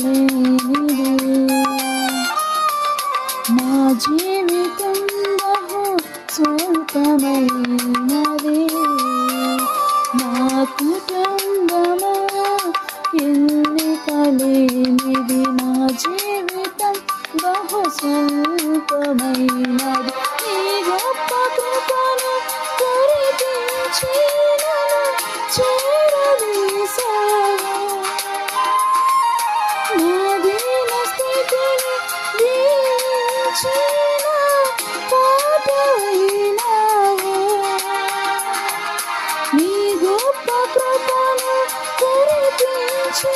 లెక్కలేనిది. నా జీవితం బహు స్వల్పమైనది, నా కుటుంబము ఎన్నికలేనిది. నా జీవితం బహు స్వల్పమైనది, నీ గొప్ప కృపను కురిపించి నన్ను చేరదీశావు. నా దీన స్థితిని దీవించిన పాటైనావు. నీ గొప్ప కృపను కురిపించి